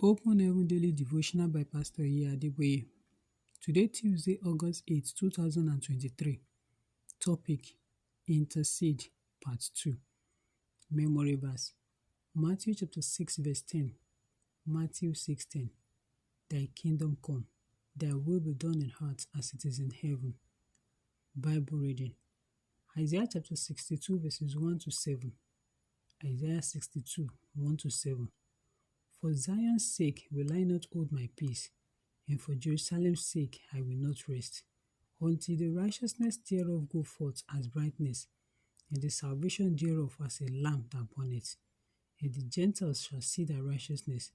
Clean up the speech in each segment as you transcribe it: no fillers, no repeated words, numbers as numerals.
Open Heaven Daily Devotional by Pastor Adebayo. Today, Tuesday, August 8, 2023. Topic: Intercede, Part 2. Memory verse: Matthew chapter 6, verse 10. Matthew 6:10. Thy kingdom come, thy will be done in earth as it is in heaven. Bible reading: Isaiah chapter 62, verses 1 to 7. Isaiah 62, 1 to 7. For Zion's sake will I not hold my peace, and for Jerusalem's sake I will not rest, until the righteousness thereof go forth as brightness, and the salvation thereof as a lamp that burneth. And the Gentiles shall see thy righteousness,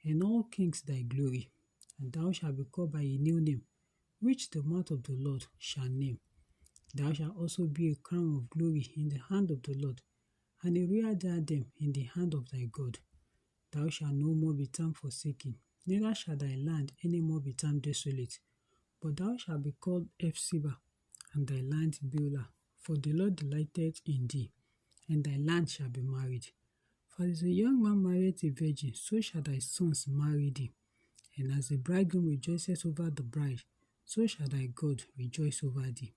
and all kings thy glory. And thou shalt be called by a new name, which the mouth of the Lord shall name. Thou shalt also be a crown of glory in the hand of the Lord, and a royal diadem in the hand of thy God. Thou shalt no more be termed forsaken, neither shall thy land any more be termed desolate. But thou shalt be called Ephzibah, and thy land Beulah, for the Lord delighteth in thee, and thy land shall be married. For as a young man marrieth a virgin, so shall thy sons marry thee. And as the bridegroom rejoiceth over the bride, so shall thy God rejoice over thee.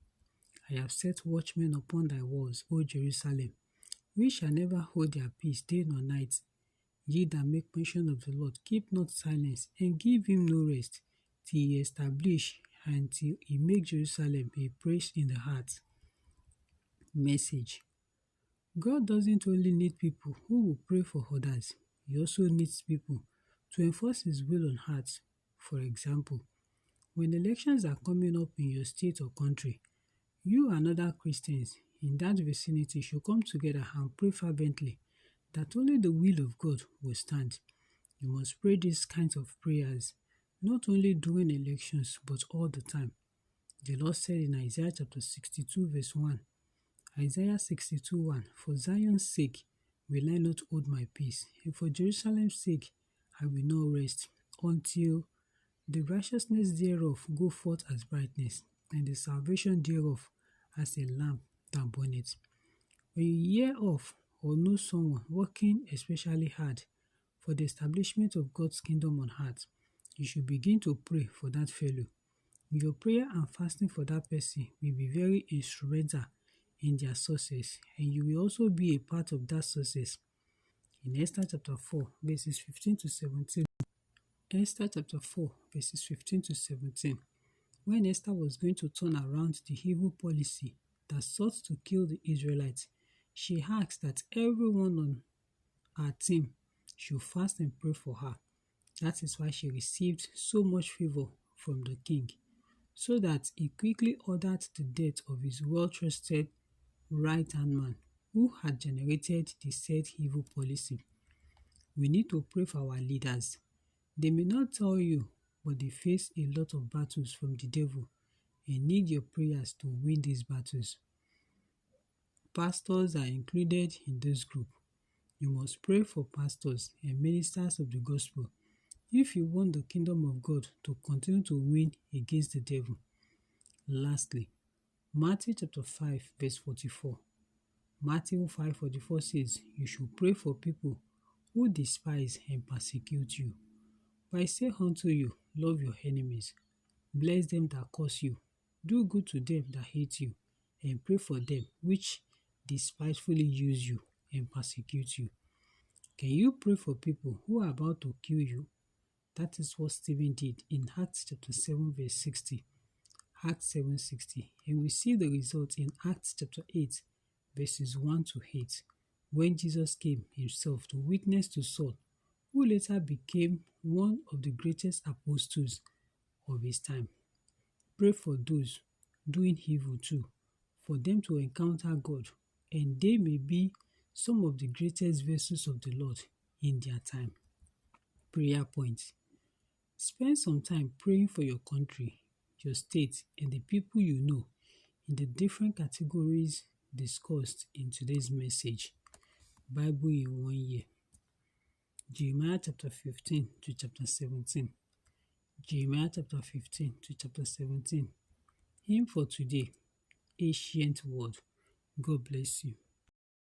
I have set watchmen upon thy walls, O Jerusalem, which shall never hold their peace day nor night. Ye that make mention of the Lord, keep not silence, and give him no rest, till he establish and till he make Jerusalem a praise in the heart. Message: God doesn't only need people who will pray for others, he also needs people to enforce his will on hearts. For example, when elections are coming up in your state or country, you and other Christians in that vicinity should come together and pray fervently that only the will of God will stand. You must pray these kinds of prayers, not only during elections, but all the time. The Lord said in Isaiah chapter 62, verse 1, Isaiah 62, 1, For Zion's sake will I not hold my peace, and for Jerusalem's sake I will not rest, until the righteousness thereof go forth as brightness, and the salvation thereof as a lamp that burneth. When you hear of or know someone working especially hard for the establishment of God's kingdom on earth, you should begin to pray for that fellow. Your prayer and fasting for that person will be very instrumental in their success, and you will also be a part of that success. In Esther chapter 4, verses 15 to 17. Esther chapter 4, verses 15 to 17. When Esther was going to turn around the evil policy that sought to kill the Israelites, she asked that everyone on her team should fast and pray for her. That is why she received so much favor from the king, so that he quickly ordered the death of his well-trusted right-hand man who had generated the said evil policy. We need to pray for our leaders. They may not tell you, but they face a lot of battles from the devil and need your prayers to win these battles. Pastors are included in this group. You must pray for pastors and ministers of the gospel if you want the kingdom of God to continue to win against the devil. Lastly, Matthew chapter 5, verse 44. Matthew 5:44 says, You should pray for people who despise and persecute you. But I say unto you, love your enemies, bless them that curse you, do good to them that hate you, and pray for them which despitefully use you and persecute you. Can you pray for people who are about to kill you? That is what Stephen did in Acts chapter 7, verse 60. Acts 7:60. And we see the result in Acts chapter 8, verses 1 to 8, when Jesus came himself to witness to Saul, who later became one of the greatest apostles of his time. Pray for those doing evil too, for them to encounter God, and they may be some of the greatest vessels of the Lord in their time. Prayer points. Spend some time praying for your country, your state, and the people you know in the different categories discussed in today's message. Bible in 1 year. Jeremiah chapter 15 to chapter 17. Jeremiah chapter 15 to chapter 17. Hymn for today, Ancient Word. God bless you.